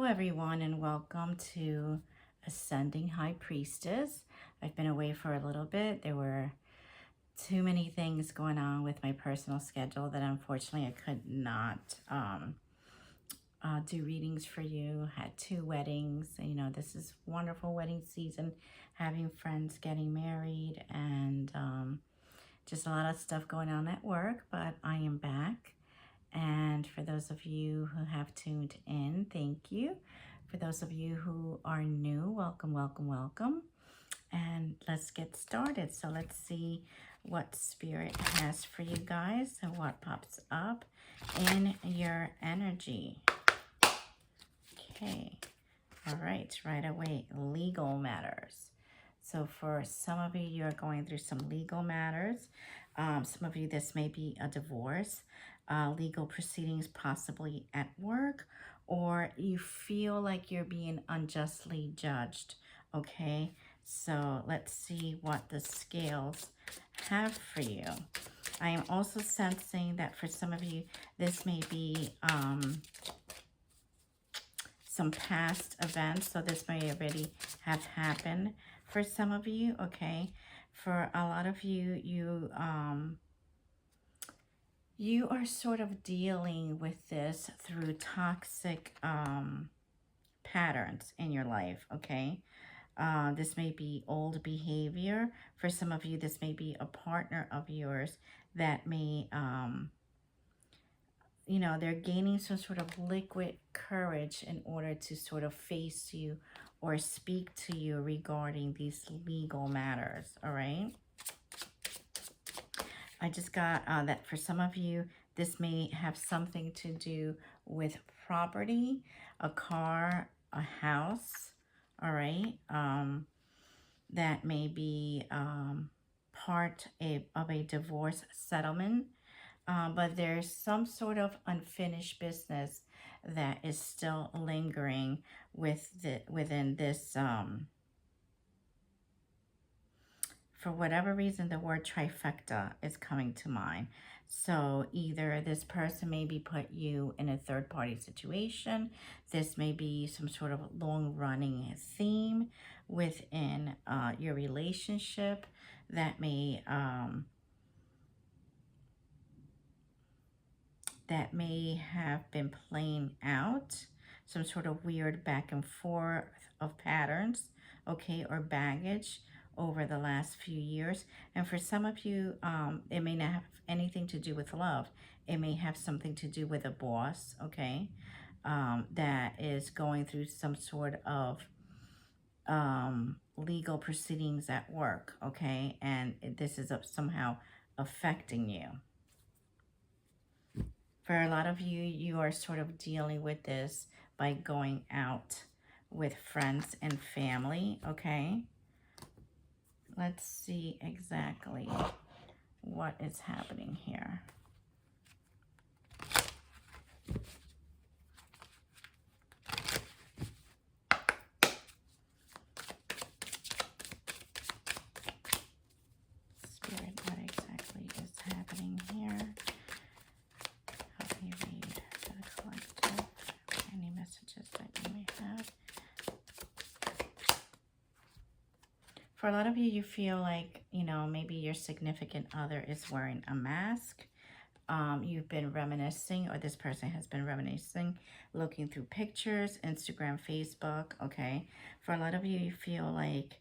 everyone, and welcome to Ascending High Priestess. I've been away for a little bit. There were too many things going on with my personal schedule that unfortunately I could not do readings for you. Had two weddings. This is wonderful wedding season, having friends getting married, and just a lot of stuff going on at work, but I am back. And for those of you who have tuned in, thank you. For those of you who are new, welcome, welcome, welcome. And let's get started. So let's see what Spirit has for you guys and what pops up in your energy. Okay. All right. Right away. Legal matters. So for some of you, you're going through some legal matters. Some of you, this may be a divorce, legal proceedings possibly at work, or you feel like you're being unjustly judged, okay? So let's see what the scales have for you. I am also sensing that for some of you, this may be some past events, so this may already have happened for some of you, okay? For a lot of you, you are sort of dealing with this through toxic patterns in your life, okay? This may be old behavior. For some of you, this may be a partner of yours that may, they're gaining some sort of liquid courage in order to sort of face you or speak to you regarding these legal matters, all right? I just got that for some of you, this may have something to do with property, a car, a house, all right? That may be part of a divorce settlement, but there's some sort of unfinished business that is still lingering within this for whatever reason, the word trifecta is coming to mind. So either this person maybe put you in a third-party situation. This may be some sort of long-running theme within your relationship that may have been playing out. Some sort of weird back and forth of patterns, okay, or baggage over the last few years. And for some of you, it may not have anything to do with love. It may have something to do with a boss, okay, that is going through some sort of legal proceedings at work, okay, and this is somehow affecting you. For a lot of you, you are sort of dealing with this by going out with friends and family, okay? Let's see exactly what is happening here. Spirit, what exactly is happening here? Help me read the collective. Any messages that you may have. For a lot of you, you feel like, maybe your significant other is wearing a mask. You've been reminiscing, or this person has been reminiscing, looking through pictures, Instagram, Facebook, okay? For a lot of you, you feel like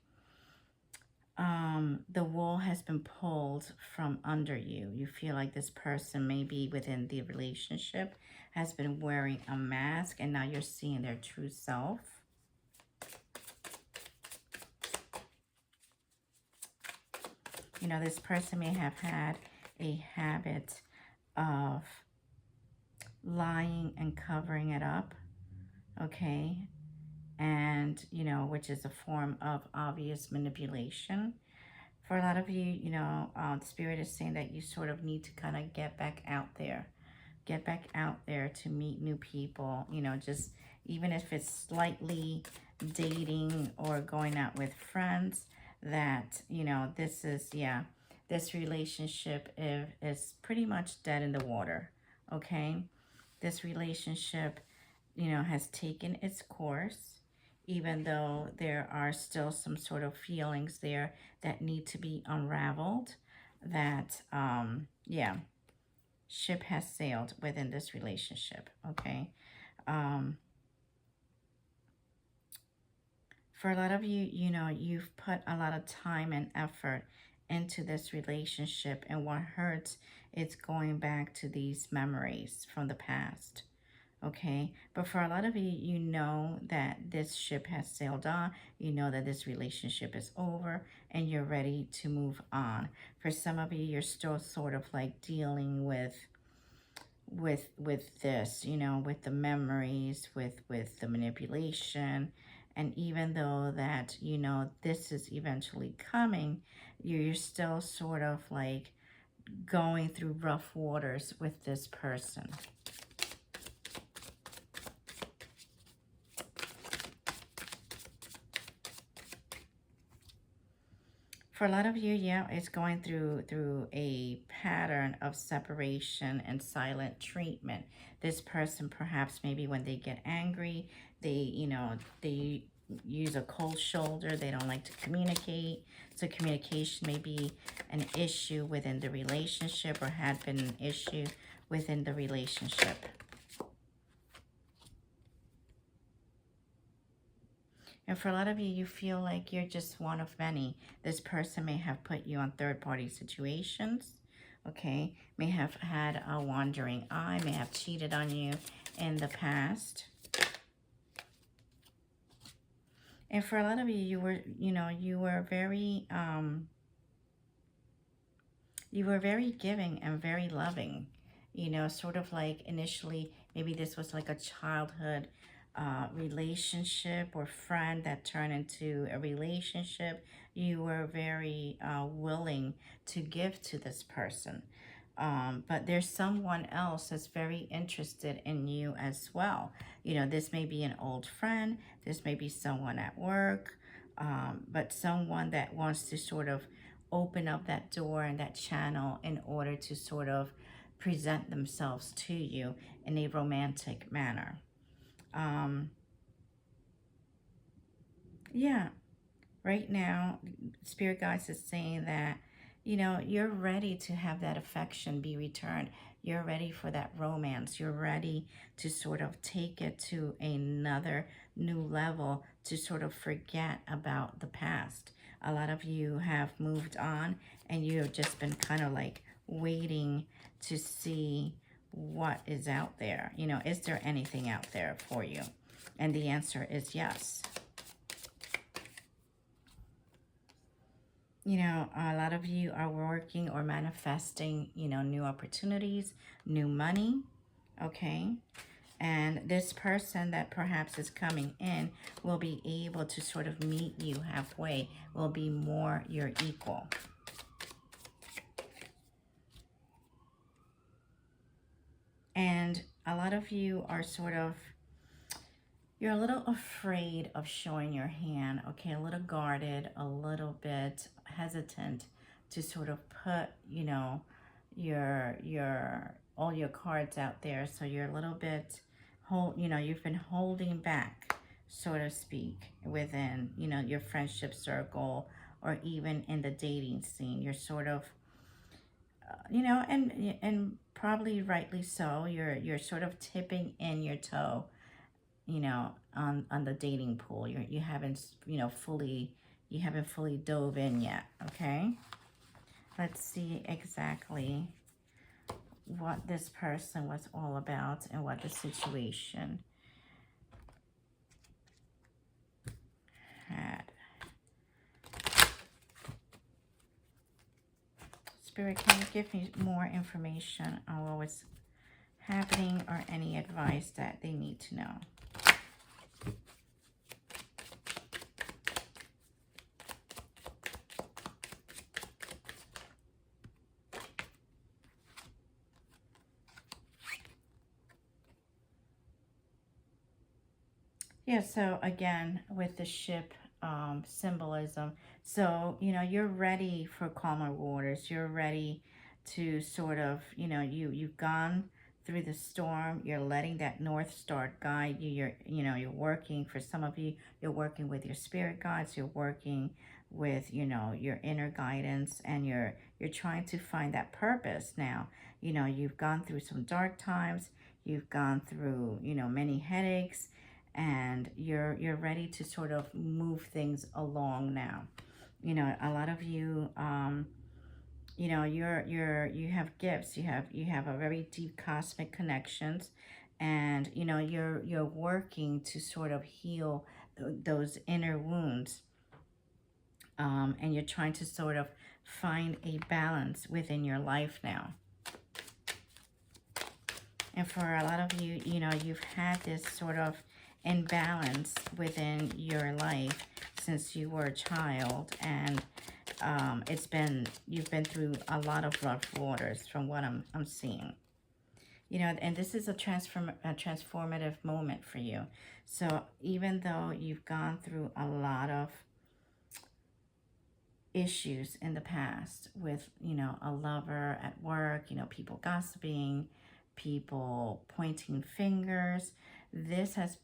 the wool has been pulled from under you. You feel like this person, maybe within the relationship, has been wearing a mask, and now you're seeing their true self. This person may have had a habit of lying and covering it up, okay? And, which is a form of obvious manipulation. For a lot of you, the Spirit is saying that you sort of need to kind of get back out there. Get back out there to meet new people, just even if it's slightly dating or going out with friends, that, this is, this relationship is pretty much dead in the water, okay? This relationship has taken its course, even though there are still some sort of feelings there that need to be unraveled. That, yeah, ship has sailed within this relationship, okay? Um, for a lot of you, you've put a lot of time and effort into this relationship, and what hurts is going back to these memories from the past. Okay, but for a lot of you, you know that this ship has sailed on, you know that this relationship is over, and you're ready to move on. For some of you, you're still sort of like dealing with this, with the memories, with the manipulation. And even though that, this is eventually coming, you're still sort of like going through rough waters with this person. For a lot of you, yeah, it's going through a pattern of separation and silent treatment. This person, perhaps maybe when they get angry, they use a cold shoulder. They don't like to communicate. So communication may be an issue within the relationship, or had been an issue within the relationship. And for a lot of you, you feel like you're just one of many. This person may have put you on third-party situations, okay? May have had a wandering eye, may have cheated on you in the past. And for a lot of you, you were very giving and very loving. Sort of like initially, maybe this was like a childhood relationship or friend that turned into a relationship. You were very willing to give to this person. But there's someone else that's very interested in you as well. This may be an old friend, this may be someone at work, but someone that wants to sort of open up that door and that channel in order to sort of present themselves to you in a romantic manner. Yeah, right now, Spirit Guides is saying that, you're ready to have that affection be returned. You're ready for that romance. You're ready to sort of take it to another new level, to sort of forget about the past. A lot of you have moved on, and you have just been kind of like waiting to see what is out there. Is there anything out there for you? And the answer is yes. A lot of you are working or manifesting, new opportunities, new money, okay? And this person that perhaps is coming in will be able to sort of meet you halfway, will be more your equal. And a lot of you are sort of, you're a little afraid of showing your hand, okay? A little guarded, a little bit hesitant to sort of put, all your cards out there. So you're a little bit, you've been holding back, so to speak, within, your friendship circle, or even in the dating scene. You're sort of, and probably rightly so, you're sort of tipping in your toe, on the dating pool. You haven't, you haven't fully dove in yet, okay? Let's see exactly what this person was all about and what the situation had. Spirit, can you give me more information on what was happening, or any advice that they need to know? Yeah, so again, with the ship symbolism, so, you're ready for calmer waters. You're ready to sort of, you've gone through the storm. You're letting that North Star guide you. You're working, for some of you, you're working with your spirit guides. You're working with, your inner guidance, and you're trying to find that purpose now. You've gone through some dark times. You've gone through, many headaches, and you're ready to sort of move things along now. A lot of you, you have gifts. You have a very deep cosmic connections, and you're working to sort of heal those inner wounds, and you're trying to sort of find a balance within your life now. And for a lot of you, you've had this sort of imbalance within your life since you were a child, and you've been through a lot of rough waters from what I'm seeing. And this is a transformative moment for you. So even though you've gone through a lot of issues in the past with, a lover at work, people gossiping, people pointing fingers, this has,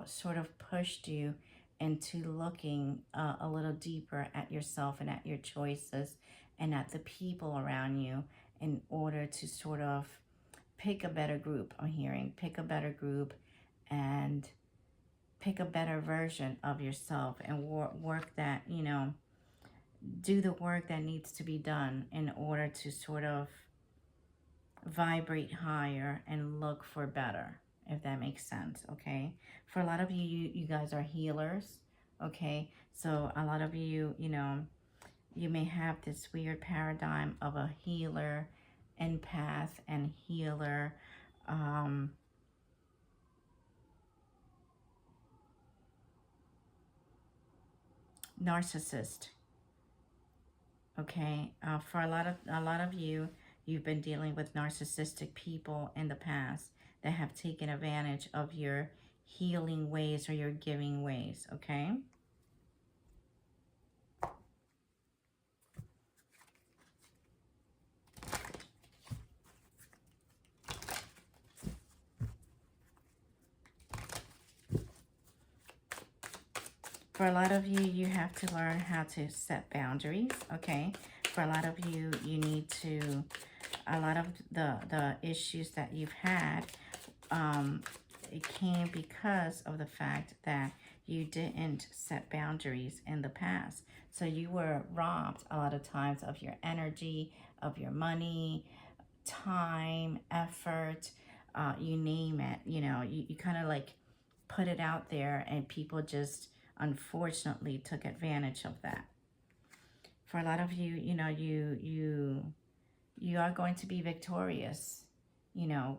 sort of pushed you into looking a little deeper at yourself and at your choices and at the people around you, in order to sort of pick a better group. I'm hearing pick a better group and pick a better version of yourself, and work that, do the work that needs to be done in order to sort of vibrate higher and look for better, if that makes sense. Okay, for a lot of you guys are healers. Okay, so a lot of you, you may have this weird paradigm of a healer, empath, and healer, narcissist. Okay, for a lot of you, you've been dealing with narcissistic people in the past that have taken advantage of your healing ways or your giving ways. Okay. For a lot of you, you have to learn how to set boundaries. Okay. For a lot of you, you need to, a lot of the issues that you've had, it came because of the fact that you didn't set boundaries in the past. So you were robbed a lot of times of your energy, of your money, time, effort, you name it. You kind of like put it out there, and people just unfortunately took advantage of that. For a lot of you, you are going to be victorious. You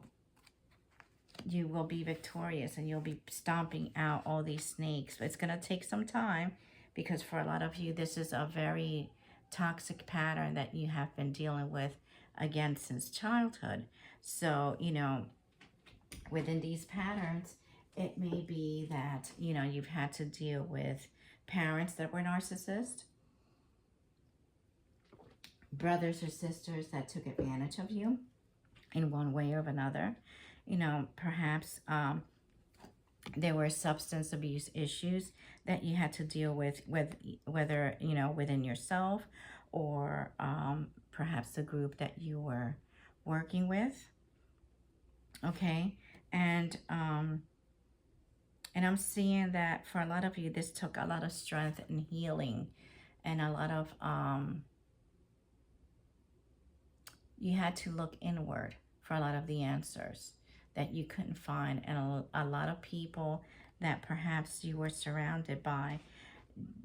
will be victorious, and you'll be stomping out all these snakes. But it's going to take some time, because for a lot of you, this is a very toxic pattern that you have been dealing with, again, since childhood. So, within these patterns, it may be that, you've had to deal with parents that were narcissists, brothers or sisters that took advantage of you in one way or another. Perhaps there were substance abuse issues that you had to deal with whether, within yourself, or perhaps the group that you were working with. Okay. And I'm seeing that for a lot of you, this took a lot of strength and healing, and a lot of, you had to look inward for a lot of the answers that you couldn't find. And a lot of people that perhaps you were surrounded by,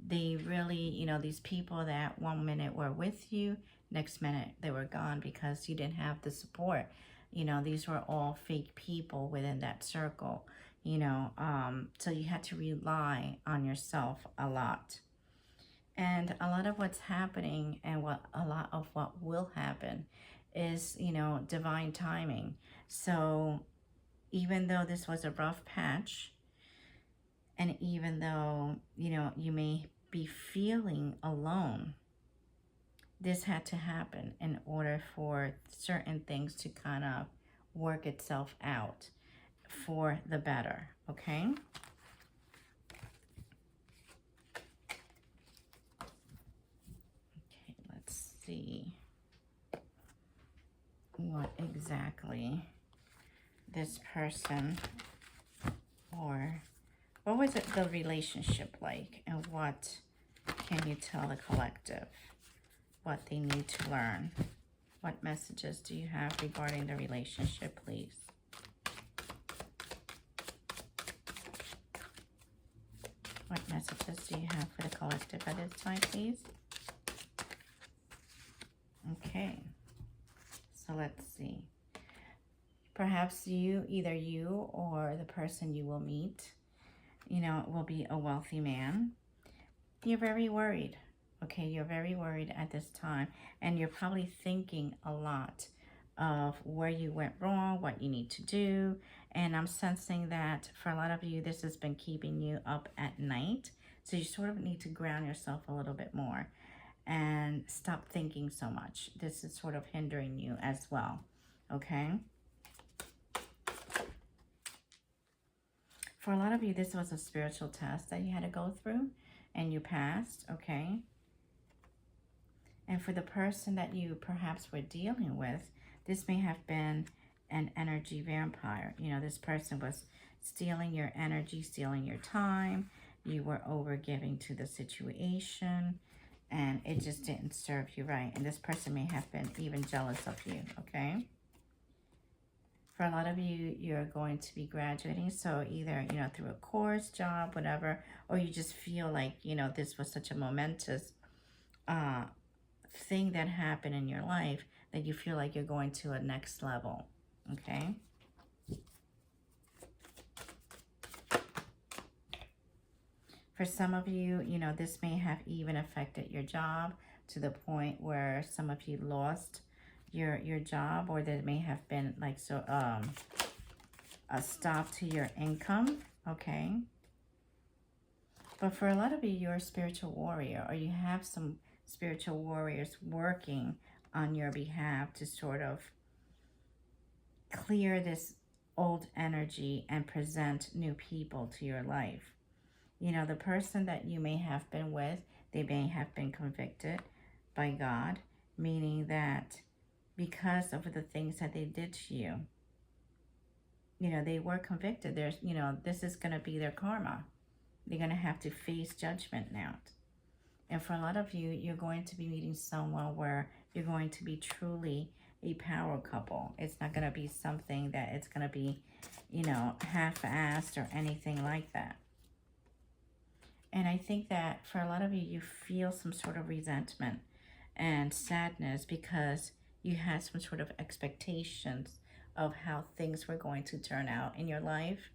they really, these people that one minute were with you, next minute they were gone, because you didn't have the support. These were all fake people within that circle, so you had to rely on yourself a lot. And a lot of what's happening, and a lot of what will happen, is, divine timing. So even though this was a rough patch, and even though, you may be feeling alone, this had to happen in order for certain things to kind of work itself out for the better, okay? Okay, let's see what exactly this person, or what was it, the relationship like, and what can you tell the collective, what they need to learn? What messages do you have regarding the relationship, please? What messages do you have for the collective at this time, please? Okay, so let's see. Perhaps either you or the person you will meet, will be a wealthy man. You're very worried, okay? You're very worried at this time, and you're probably thinking a lot of where you went wrong, what you need to do, and I'm sensing that for a lot of you, this has been keeping you up at night, so you sort of need to ground yourself a little bit more and stop thinking so much. This is sort of hindering you as well, okay? For a lot of you, this was a spiritual test that you had to go through, and you passed, okay? And for the person that you perhaps were dealing with, this may have been an energy vampire. This person was stealing your energy, stealing your time. You were over giving to the situation, and it just didn't serve you right. And this person may have been even jealous of you, okay? For a lot of you, you're going to be graduating. So either, through a course, job, whatever, or you just feel like, this was such a momentous thing that happened in your life that you feel like you're going to a next level, okay? For some of you, this may have even affected your job to the point where some of you lost your job, or there may have been like a stop to your income, okay? But for a lot of you, you're a spiritual warrior, or you have some spiritual warriors working on your behalf to sort of clear this old energy and present new people to your life. The person that you may have been with, they may have been convicted by God, meaning that because of the things that they did to you, they were convicted. There's, this is going to be their karma. They're going to have to face judgment now. And for a lot of you, you're going to be meeting someone where you're going to be truly a power couple. It's not going to be something that it's going to be, half-assed or anything like that. And I think that for a lot of you, you feel some sort of resentment and sadness because you had some sort of expectations of how things were going to turn out in your life,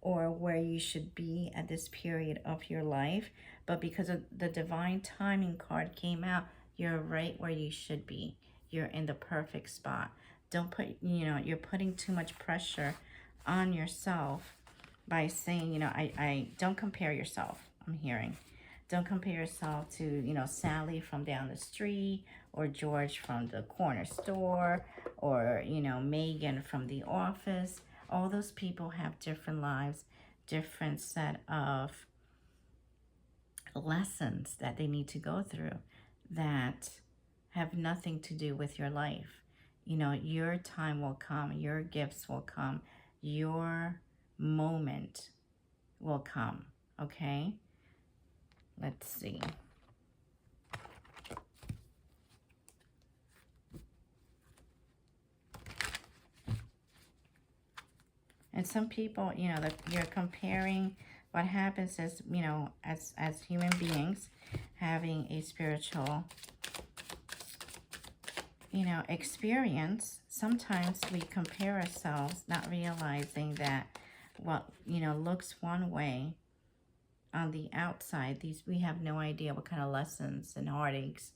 or where you should be at this period of your life. But because of the divine timing card came out, you're right where you should be. You're in the perfect spot. Don't put, you're putting too much pressure on yourself by saying, I don't compare yourself, I'm hearing. Don't compare yourself to, Sally from down the street, or George from the corner store, or, Megan from the office. All those people have different lives, different set of lessons that they need to go through that have nothing to do with your life. Your time will come, your gifts will come, your moment will come, okay? Let's see. And some people, that you're comparing. What happens is, as human beings, having a spiritual, experience, sometimes we compare ourselves, not realizing that what, looks one way on the outside, we have no idea what kind of lessons and heartaches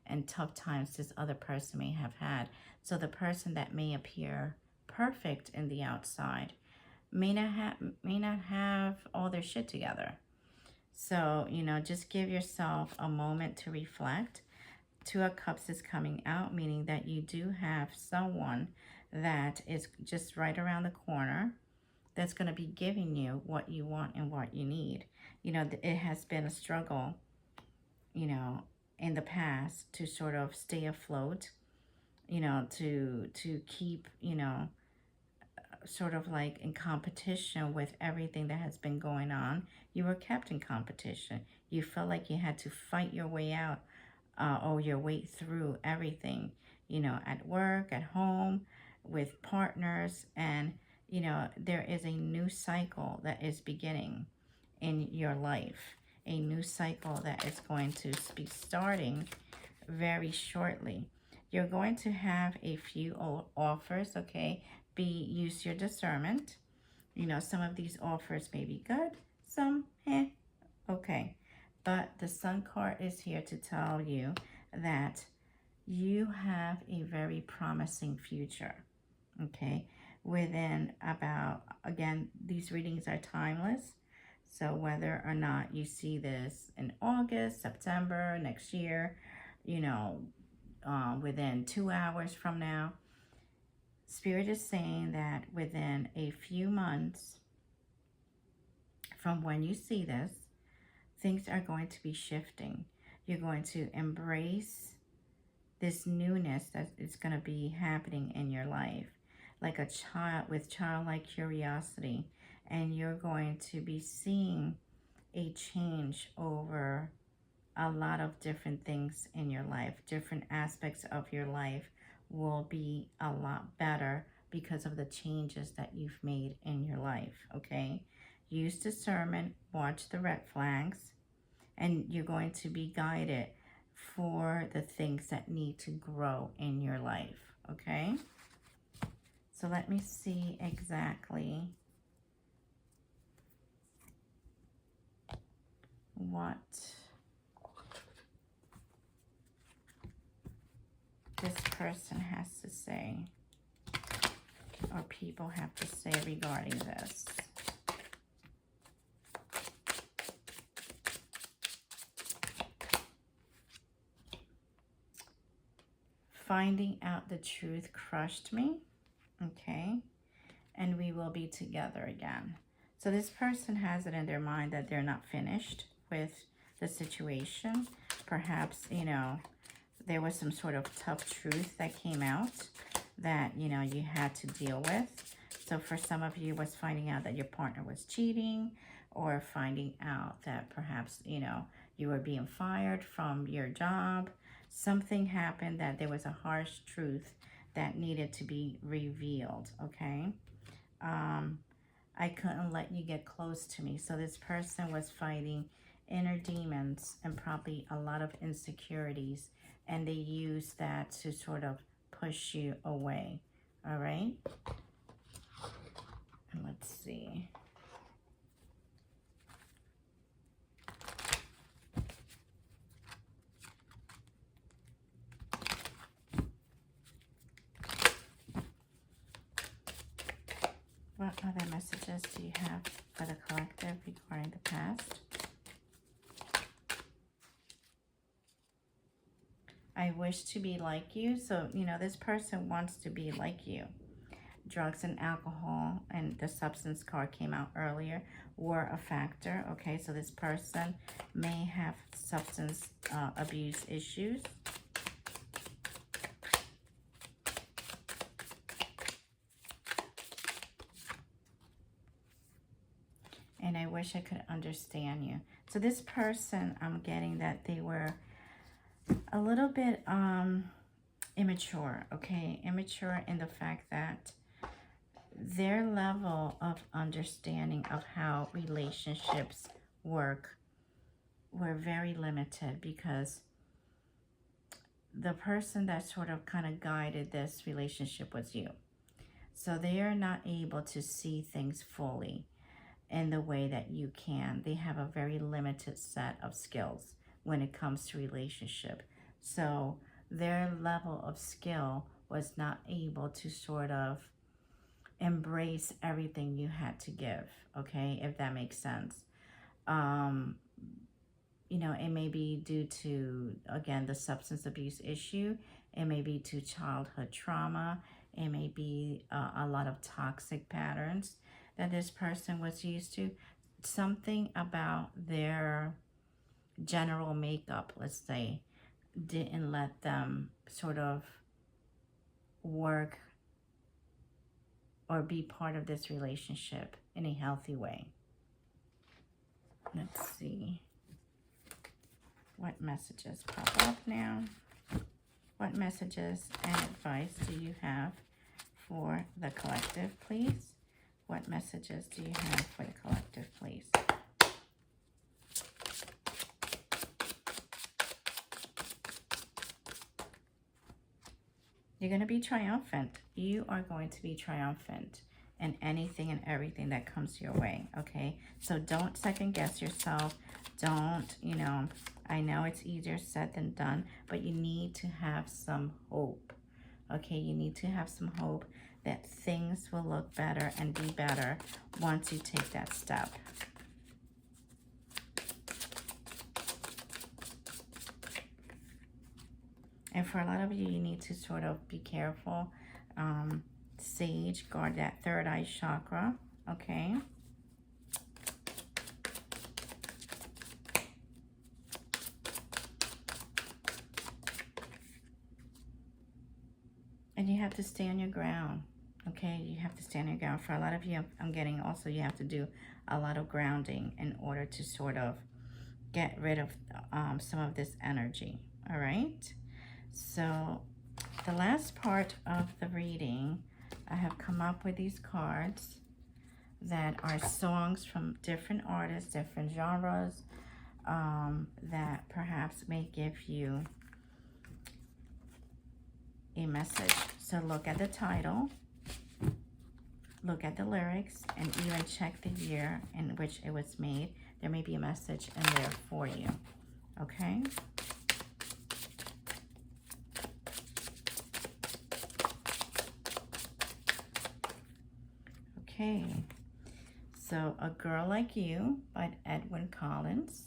and tough times this other person may have had. So the person that may appear perfect in the outside may not have all their shit together. So, just give yourself a moment to reflect. Two of Cups is coming out, meaning that you do have someone that is just right around the corner that's going to be giving you what you want and what you need. You know, it has been a struggle, you know, in the past to sort of stay afloat, you know, to keep, you know, sort of like in competition with everything that has been going on. You were kept in competition. You felt like you had to fight your way out, or your way through everything, you know, at work, at home, with partners. And, you know, there is a new cycle that is beginning in your life, a new cycle that is going to be starting very shortly. You're going to have a few offers, okay? Use your discernment. You know, some of these offers may be good, some, okay. But the Sun card is here to tell you that you have a very promising future, okay? Within about, again, these readings are timeless. So whether or not you see this in August, September, next year, you know, within 2 hours from now, Spirit is saying that within a few months from when you see this, things are going to be shifting. You're going to embrace this newness that is going to be happening in your life, like a child with childlike curiosity. And you're going to be seeing a change over a lot of different things in your life. Different aspects of your life will be a lot better because of the changes that you've made in your life, okay? Use discernment, watch the red flags, and you're going to be guided for the things that need to grow in your life, okay? So let me see exactly what this person has to say, or people have to say regarding this. Finding out the truth crushed me, okay? And we will be together again. So this person has it in their mind that they're not finished with the situation. Perhaps, you know, there was some sort of tough truth that came out that, you know, you had to deal with. So for some of you, was finding out that your partner was cheating, or finding out that perhaps, you know, you were being fired from your job. Something happened that there was a harsh truth that needed to be revealed, okay? I couldn't let you get close to me. So this person was fighting inner demons and probably a lot of insecurities, and they used that to sort of push you away, all right? And let's see. What other messages do you have for the collective regarding the past? I wish to be like you. So, you know, this person wants to be like you. Drugs and alcohol, and the substance card came out earlier, were a factor. Okay, so this person may have substance abuse issues. And I wish I could understand you. So this person, I'm getting that they were a little bit immature, okay? Immature in the fact that their level of understanding of how relationships work were very limited, because the person that sort of kind of guided this relationship was you. So they are not able to see things fully in the way that you can. They have a very limited set of skills when it comes to relationship. So their level of skill was not able to sort of embrace everything you had to give, okay, if that makes sense. You know, it may be due to, again, the substance abuse issue. It may be to childhood trauma. It may be a lot of toxic patterns that this person was used to. Something about their general makeup, let's say, didn't let them sort of work or be part of this relationship in a healthy way. Let's see what messages pop up now. What messages and advice do you have for the collective, please? What messages do you have for the collective, please? You're going to be triumphant. You are going to be triumphant in anything and everything that comes your way, okay? So don't second guess yourself. Don't, I know it's easier said than done, but you need to have some hope, okay? You need to have some hope that things will look better and be better once you take that step. And for a lot of you, you need to sort of be careful. Sage, guard that third eye chakra, okay? And you have to stay on your ground, okay? You have to stay on your ground. For a lot of you, I'm getting also you have to do a lot of grounding in order to sort of get rid of some of this energy, all right? So the last part of the reading, I have come up with these cards that are songs from different artists, different genres, that perhaps may give you a message. So look at the title, look at the lyrics, and even check the year in which it was made. There may be a message in there for you, okay? Okay, so A Girl Like You by Edwyn Collins.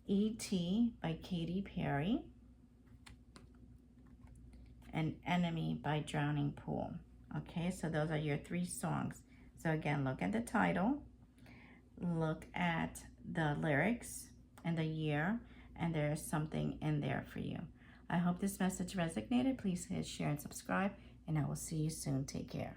E.T. by Katy Perry. And Enemy by Drowning Pool. Okay, so those are your 3 songs. So again, look at the title, look at the lyrics and the year, and there's something in there for you. I hope this message resonated. Please hit share and subscribe, and I will see you soon. Take care.